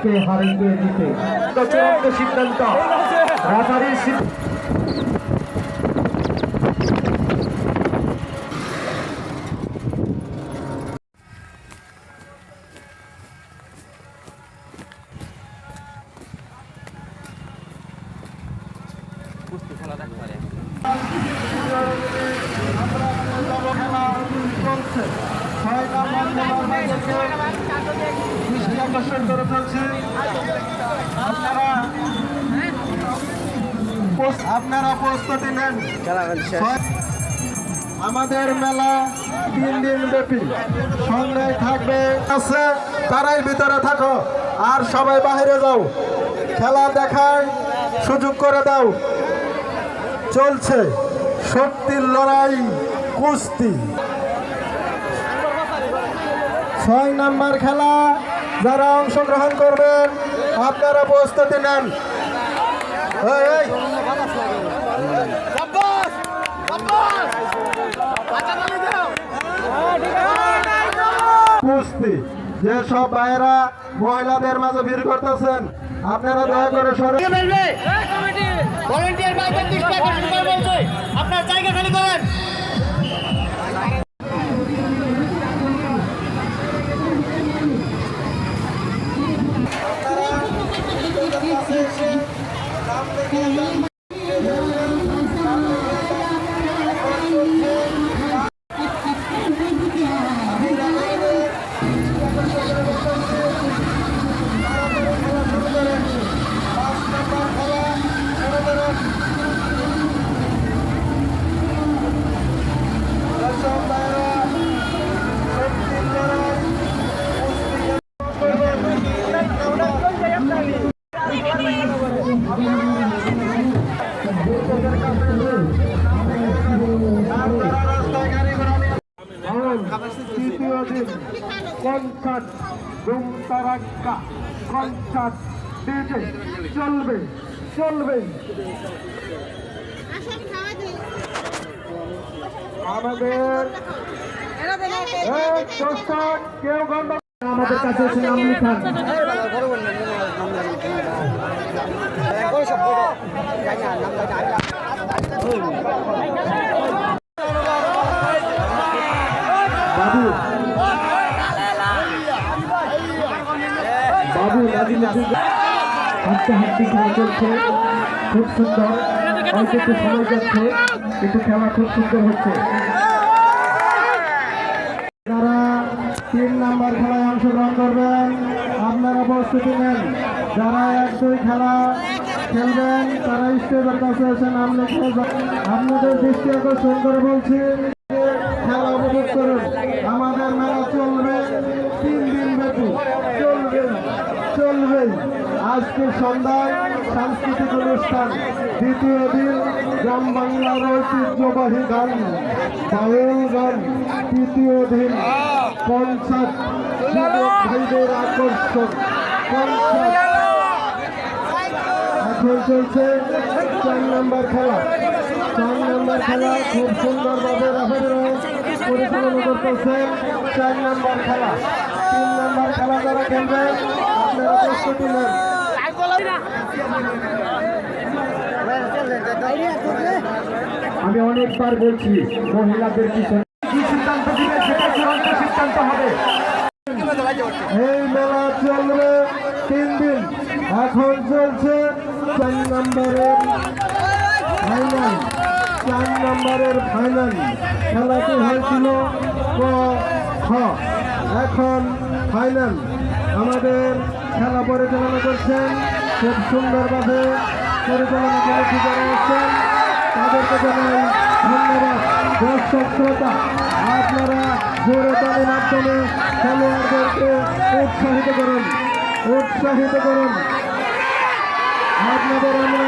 খেলাকে হারিয়ে দিতে চূড়ান্ত সিদ্ধান্ত রেফারির আপনারা প্রস্তুতি নেন। আমাদের মেলা 3 দিন ব্যাপী সঙ্গে থাকবে আছে, তারাই ভিতরে থাকো আর সবাই বাইরে যাও, খেলা দেখার সুযোগ করে দাও। চলছে শক্তির লড়াই, কুস্তি 6 নম্বর খেলা। যারা অংশগ্রহণ করবেন আপনারা প্রস্তুতি নেন। কুস্তি যেসব ভাইয়েরা মহিলাদের মাঝে ভিড় করতেছেন আপনারা দয়া করে আপনার জায়গা খালি করেন। তৃতীয় দিন কনসার্ট দুমতারাক্কা কনসার্ট ডিজে চলবে চলবে। আমাদের কেউ গন্ড আমাদের কাছে এসে নাম লিখান। বাবু বাবু হাঁটতে হাঁটতে খেলা চলছে, খুব সুন্দর। অল্প একটু সময় যাচ্ছে কিন্তু খেলা খুব সুন্দর হচ্ছে। যারা 3 নম্বর খেলায় অংশগ্রহণ করবেন আপনারা প্রস্তুতি নেন। যারা 1-2 খেলা খেলবেন তারা স্টেজের কাছে এসে নাম লিখে আপনাদের দৃষ্টি আকর্ষণ করে বলছি খেলা উপভোগ করুন। আমাদের মেলা চলবে 3 দিন ব্যাপী, চলবে। আজকে সন্ধ্যায় সাংস্কৃতিক অনুষ্ঠান, দ্বিতীয় দিন গ্রাম বাংলার ঐতিহ্যবাহী গান বাউল গান, তৃতীয় দিন কনসার্ট, ভাইদের আকর্ষণ কনসার্ট। এখন চলছে 4 নম্বর খেলা। 4 নম্বর খেলা খুব সুন্দরভাবে রেফারিরা পরিচালনা করতেছেন। 4 নম্বর খেলা। 3 নম্বর খেলা যারা খেলবেন আপনারা প্রস্তুতি নেন। আমি অনেকবার বলছি মহিলাদের পিছনে কি সিদ্ধান্ত দিবে সেটা চূড়ান্ত সিদ্ধান্ত হবে। এই মেলা চলবে 3 দিন। এখন চলছে 4 নম্বরের ফাইনাল। 4 নম্বরের ফাইনাল খেলাটি হয়েছিল ক খ, এখন ফাইনাল। আমাদের খেলা পরিচালনা করছেন, খুব সুন্দরভাবে পরিচালনা করে যারা আসছেন তাদেরকে জানাই ধন্যবাদ। দর্শক শ্রোতা আপনারা জোরে তালির মাধ্যমে খেলোয়াড়দেরকে উৎসাহিত করুন। আপনাদের আমরা